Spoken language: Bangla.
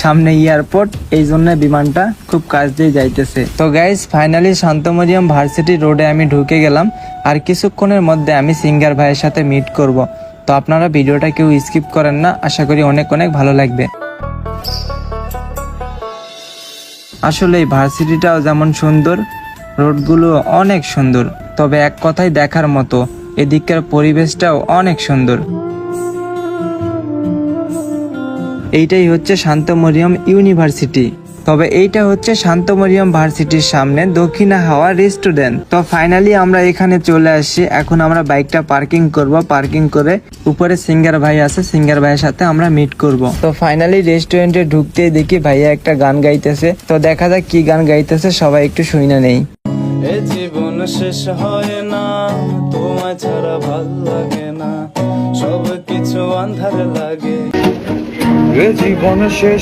সামনে এয়ারপোর্ট, এই জন্য বিমানটা খুব কাছ দিয়ে যাইতেছে। তো গাইজ ফাইনালি শান্তমরিয়াম ভার্সিটি রোডে আমি ঢুকে গেলাম। আর কিছুক্ষণের মধ্যে আমি সিঙ্গার ভাইয়ের সাথে মিট করব। তো আপনারা ভিডিওটা কেউ স্কিপ করেন না, আশা করি অনেক অনেক ভালো লাগবে। আসলে এই ভার্সিটিটাও যেমন সুন্দর, রোডগুলো অনেক সুন্দর। তবে এক কথায় দেখার মতো, এদিককার পরিবেশটাও অনেক সুন্দর। এইটাই হচ্ছে শান্তমরিয়াম ইউনিভার্সিটি। তবে এইটা হচ্ছে শান্তমরিয়াম ভার্সিটির সামনে দক্ষিণা হাওয়া রেস্টুরেন্ট। তো ফাইনালি আমরা এখানে চলে আসছি। এখন আমরা বাইকটা পার্কিং করব, পার্কিং করে উপরে সিঙ্গার ভাই আছে, সিঙ্গার ভাইয়ের সাথে আমরা মিট করব। তো ফাইনালি রেস্টুরেন্টে ঢুকতেই দেখি ভাইয়া একটা গান গাইতেছে। তো দেখা যাক কি গান গাইতেছে, সবাই একটু শুনে নেই। এ জীবন শেষ হয় না, তোমায় ছাড়া ভাল লাগে না, সব কিছু আন্ধার লাগে। এ জীবন শেষ